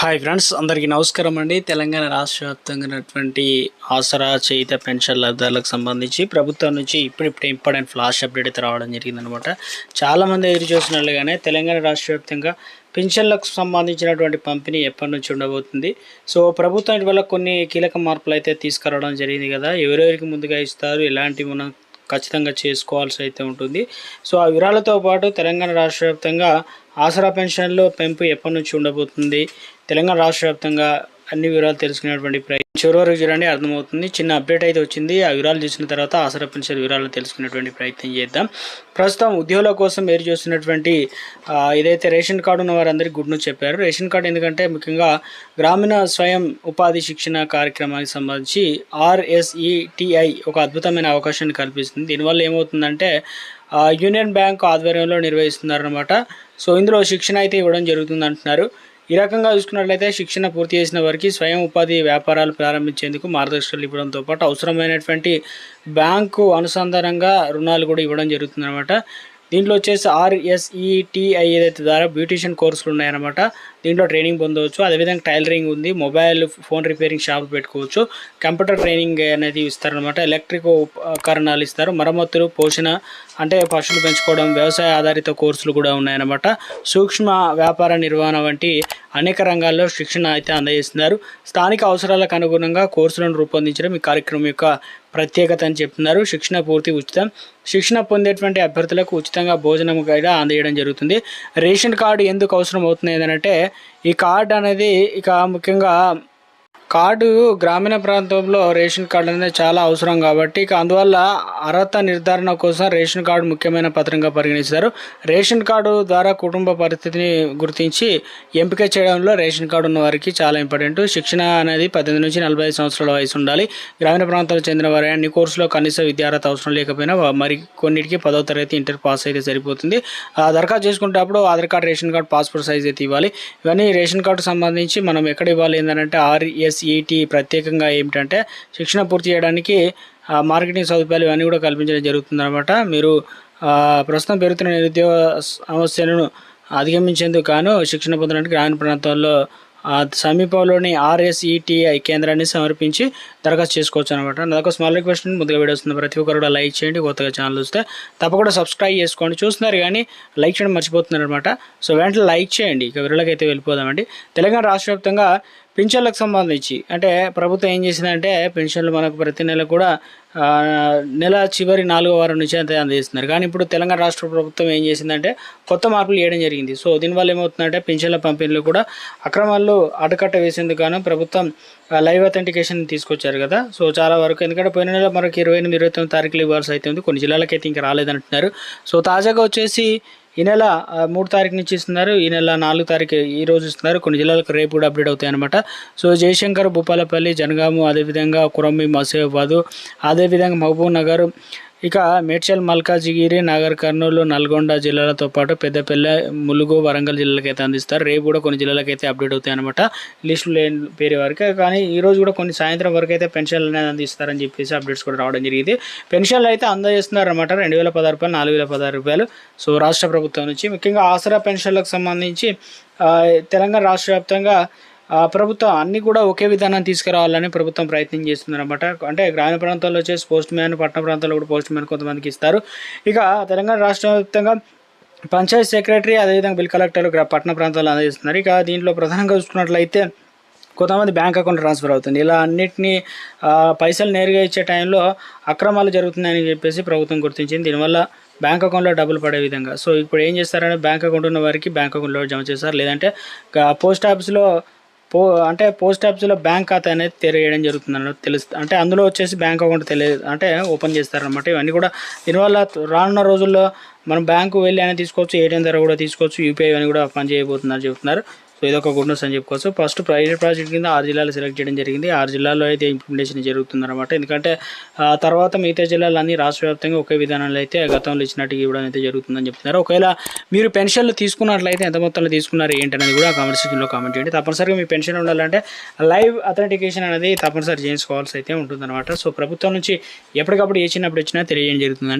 Hi friends, అందరికీ నమస్కారం అండి. తెలంగాణ రాష్ట్ర వ్యాప్తంగా ఉన్నటువంటి ఆసరా చేయుత పెన్షన్ లబ్ధాలకు సంబంధించి ప్రభుత్వం నుంచి ఇప్పుడు ఇంపార్టెంట్ ఫ్లాష్ అప్డేట్ అయితే రావడం జరిగిందనమాట. చాలామంది ఎదురు చూసినట్లుగానే తెలంగాణ రాష్ట్ర వ్యాప్తంగా పెన్షన్లకు సంబంధించినటువంటి పంపిణీ ఎప్పటి నుంచి ఉండబోతుంది. సో ప్రభుత్వం ఇటీవల కొన్ని కీలక మార్పులు అయితే తీసుకురావడం జరిగింది కదా. ఎవరెవరికి ముందుగా ఇస్తారు, ఎలాంటివి మనం ఖచ్చితంగా చేసుకోవాల్సి అయితే ఉంటుంది. సో ఆ వివరాలతో పాటు తెలంగాణ రాష్ట్ర వ్యాప్తంగా ఆసరా పెన్షన్లో పెంపు ఎప్పటి నుంచి ఉండబోతుంది, తెలంగాణ రాష్ట్ర వ్యాప్తంగా అన్ని వివరాలు తెలుసుకునేటువంటి ప్రయత్నం చివరి వరకు చూడండి, అర్థమవుతుంది. చిన్న అప్డేట్ అయితే వచ్చింది. ఆ వివరాలు చూసిన తర్వాత ఆసరా పెన్షన్ వివరాలు తెలుసుకునేటువంటి ప్రయత్నం చేద్దాం. ప్రస్తుతం ఉద్యోగుల కోసం మీరు చూస్తున్నటువంటి ఏదైతే రేషన్ కార్డు ఉన్న వారందరికీ గుడ్ న్యూస్ చెప్పారు. రేషన్ కార్డు ఎందుకంటే ముఖ్యంగా గ్రామీణ స్వయం ఉపాధి శిక్షణ కార్యక్రమానికి సంబంధించి RSETI ఒక అద్భుతమైన అవకాశాన్ని కల్పిస్తుంది. దీనివల్ల ఏమవుతుందంటే యూనియన్ బ్యాంక్ ఆధ్వర్యంలో నిర్వహిస్తున్నారనమాట. సో ఇందులో శిక్షణ అయితే ఇవ్వడం జరుగుతుంది అంటున్నారు. ఈ రకంగా చూసుకున్నట్లయితే శిక్షణ పూర్తి చేసిన వారికి స్వయం ఉపాధి వ్యాపారాలు ప్రారంభించేందుకు మార్గదర్శకాలు ఇవ్వడంతో పాటు అవసరమైనటువంటి బ్యాంకు అనుసంధానంగా రుణాలు కూడా ఇవ్వడం జరుగుతుందన్నమాట. దీంట్లో వచ్చేసి RSETI ఏదైతే ద్వారా బ్యూటిషియన్ కోర్సులు ఉన్నాయన్నమాట. దీంట్లో ట్రైనింగ్ పొందవచ్చు. అదేవిధంగా టైలరింగ్ ఉంది, మొబైల్ ఫోన్ రిపేరింగ్ షాపులు పెట్టుకోవచ్చు, కంప్యూటర్ ట్రైనింగ్ అనేది ఇస్తారనమాట, ఎలక్ట్రిక్ ఉపకరణాలు ఇస్తారు, మరమ్మతులు, పోషణ అంటే పశువులు పెంచుకోవడం, వ్యవసాయ ఆధారిత కోర్సులు కూడా ఉన్నాయన్నమాట. సూక్ష్మ వ్యాపార నిర్వహణ వంటి అనేక రంగాల్లో శిక్షణ అయితే అందజేస్తున్నారు. స్థానిక అవసరాలకు అనుగుణంగా కోర్సులను రూపొందించడం ఈ కార్యక్రమం యొక్క ప్రత్యేకత అని చెప్తున్నారు. శిక్షణ పూర్తి ఉచితం. శిక్షణ పొందేటువంటి అభ్యర్థులకు ఉచితంగా భోజనం కూడా అందజేయడం జరుగుతుంది. రేషన్ కార్డు ఎందుకు అవసరం అవుతుంది ఏంటంటే ఈ కార్డు అనేది ఇక ముఖ్యంగా కార్డు గ్రామీణ ప్రాంతంలో రేషన్ కార్డు అనేది చాలా అవసరం కాబట్టి ఇక అందువల్ల అర్హత నిర్ధారణ కోసం రేషన్ కార్డు ముఖ్యమైన పత్రంగా పరిగణిస్తారు. రేషన్ కార్డు ద్వారా కుటుంబ పరిస్థితిని గుర్తించి ఎంపిక చేయడంలో రేషన్ కార్డు ఉన్న వారికి చాలా ఇంపార్టెంట్. శిక్షణ అనేది 18 నుంచి 45 సంవత్సరాల వయసు ఉండాలి. గ్రామీణ ప్రాంతాలకు చెందిన వారి అన్ని కోర్సులో కనీస విద్యార్హత అవసరం లేకపోయినా మరి కొన్నిటికి 10వ తరగతి ఇంటర్ పాస్ అయితే సరిపోతుంది. దరఖాస్తు చేసుకునేటప్పుడు Aadhaar card, ration card, passport size అయితే ఇవ్వాలి. ఇవన్నీ రేషన్ కార్డు సంబంధించి మనం ఎక్కడ ఇవ్వాలి ఏంటంటే RSET ప్రత్యేకంగా ఏమిటంటే శిక్షణ పూర్తి చేయడానికి మార్కెటింగ్ సదుపాయాలు ఇవన్నీ కూడా కల్పించడం జరుగుతుందన్నమాట. మీరు ప్రస్తుతం పెరుగుతున్న నిరుద్యోగ సమస్యలను అధిగమించేందుకు గాను శిక్షణ పొందడానికి గ్రామీణ ప్రాంతాల్లో సమీపంలోని RSETI కేంద్రాన్ని సమర్పించి దరఖాస్తు చేసుకోవచ్చు అనమాట. నాకు స్మాల్ రిక్వెస్ట్, ముందుగా వీడియో వస్తుంది ప్రతి ఒక్కరు కూడా లైక్ చేయండి. కొత్తగా ఛానల్ వస్తే తప్పకుండా సబ్స్క్రైబ్ చేసుకోండి. చూస్తున్నారు కానీ లైక్ చేయడం మర్చిపోతున్నారు అనమాట. సో వెంటనే లైక్ చేయండి. ఇక వివరాలకు అయితే వెళ్ళిపోదామండి. తెలంగాణ రాష్ట్ర వ్యాప్తంగా పెన్షన్లకు సంబంధించి అంటే ప్రభుత్వం ఏం చేసిందంటే పెన్షన్లు మనకు ప్రతి నెల కూడా నెల చివరి 4వ వారం నుంచి అంతే అందజేస్తున్నారు. కానీ ఇప్పుడు తెలంగాణ రాష్ట్ర ప్రభుత్వం ఏం చేసిందంటే కొత్త మార్పులు చేయడం జరిగింది. సో దీనివల్ల ఏమవుతుందంటే పెన్షన్ల పంపిణీలు కూడా అక్రమాల్లో అడ్డుకట్ట వేసేందుకు గాను ప్రభుత్వం లైవ్ అథెంటికేషన్ తీసుకొచ్చారు కదా. సో చాలా వరకు ఎందుకంటే పోయిన నెల మనకు 28, 29 తారీఖులు ఇవ్వాల్సి అయితే ఉంది. కొన్ని జిల్లాలకైతే ఇంకా రాలేదంటున్నారు. సో తాజాగా వచ్చేసి ఈ నెల 3 తారీఖు నుంచి ఇస్తున్నారు. ఈ నెల 4 తారీఖు ఈరోజు ఇస్తున్నారు. కొన్ని జిల్లాలకు రేపు కూడా అప్డేట్ అవుతాయి అనమాట. సో జయశంకర్, భూపాలపల్లి, జనగాము, అదేవిధంగా కురమి, మసేబాదు, అదేవిధంగా మహబూబ్ నగర్, ఇక మేడ్చల్, మల్కాజిగిరి, నాగర్ కర్నూలు, నల్గొండ జిల్లాలతో పాటు పెద్దపల్లి, ములుగు, వరంగల్ జిల్లాలకైతే అందిస్తారు. రేపు కూడా కొన్ని జిల్లాలకైతే అప్డేట్ అవుతాయి అనమాట లిస్టులు లేని పేరు వరకే. కానీ ఈరోజు కూడా కొన్ని సాయంత్రం వరకు అయితే పెన్షన్లు అనేది అందిస్తారని చెప్పేసి అప్డేట్స్ కూడా రావడం జరిగింది. పెన్షన్లు అయితే అందజేస్తున్నారు అనమాట. 2016 రూపాయలు, 4016 రూపాయలు. సో రాష్ట్ర ప్రభుత్వం నుంచి ముఖ్యంగా ఆసరా పెన్షన్లకు సంబంధించి తెలంగాణ రాష్ట్ర వ్యాప్తంగా ప్రభుత్వం అన్నీ కూడా ఒకే విధానం తీసుకురావాలని ప్రభుత్వం ప్రయత్నం చేస్తుందన్నమాట. అంటే గ్రామీణ ప్రాంతాల్లో వచ్చేసి పోస్ట్ మ్యాన్, పట్టణ ప్రాంతాల్లో కూడా పోస్ట్ మ్యాన్ కొంతమందికి ఇస్తారు. ఇక తెలంగాణ రాష్ట్ర వ్యాప్తంగా పంచాయత్ సెక్రటరీ, అదేవిధంగా బిల్ కలెక్టర్లు పట్టణ ప్రాంతాల్లో అందజేస్తున్నారు. ఇక దీంట్లో ప్రధానంగా చూసుకున్నట్లయితే కొంతమంది బ్యాంక్ అకౌంట్ ట్రాన్స్ఫర్ అవుతుంది. ఇలా అన్నిటినీ పైసలు నేరుగా ఇచ్చే టైంలో అక్రమాలు జరుగుతున్నాయని చెప్పేసి ప్రభుత్వం గుర్తించింది. దీనివల్ల బ్యాంక్ అకౌంట్లో డబ్బులు పడే విధంగా. సో ఇప్పుడు ఏం చేస్తారంటే బ్యాంక్ అకౌంట్ ఉన్న వారికి బ్యాంక్ అకౌంట్లో జమ చేస్తారు, లేదంటే పోస్ట్ ఆఫీస్లో పోస్ట్ ఆఫీస్లో బ్యాంక్ ఖాతా అనేది తెరవేయడం జరుగుతుంది అన్నట్టు తెలుస్తుంది. అంటే అందులో వచ్చేసి బ్యాంక్ అకౌంట్ అంటే ఓపెన్ చేస్తారనమాట. ఇవన్నీ కూడా దీనివల్ల రానున్న రోజుల్లో మనం బ్యాంకు వెళ్ళి అనేది తీసుకోవచ్చు, ATM ద్వారా కూడా తీసుకోవచ్చు, UPI అని కూడా పని చేయబోతున్నారు చెబుతున్నారు. సో ఇదొక గుడ్ న్యూస్ అని చెప్పుకోవచ్చు. ఫస్ట్ ప్రైవేట్ ప్రాజెక్ట్ కింద 6 జిల్లాలు సెలెక్ట్ చేయడం జరిగింది. 6 జిల్లాల్లో అయితే ఇంప్లిమెంటేషన్ జరుగుతుందన్నమాట. ఎందుకంటే తర్వాత మిగతా జిల్లాలన్నీ రాష్ట్ర వ్యాప్తంగా ఒకే విధానంలో అయితే గతంలో ఇచ్చినట్టు ఇవ్వడం అయితే జరుగుతుందని చెప్తున్నారు. ఒకవేళ మీరు పెన్షన్లు తీసుకున్నట్లయితే ఎంత మొత్తంలో తీసుకున్నారు ఏంటనేది కూడా కామెంట్ సెక్షన్లో కామెంట్ చేయండి. తప్పనిసరిగా మీ పెన్షన్ ఉండాలంటే లైవ్ అథెంటికేషన్ అనేది తప్పనిసరి చేయించుకోవాల్సి అయితే ఉంటుందన్నమాట. సో ప్రభుత్వం నుంచి ఎప్పటికప్పుడు ఏ చిన్నప్పుడు వచ్చినా తెలియజేయడం జరుగుతుందండి.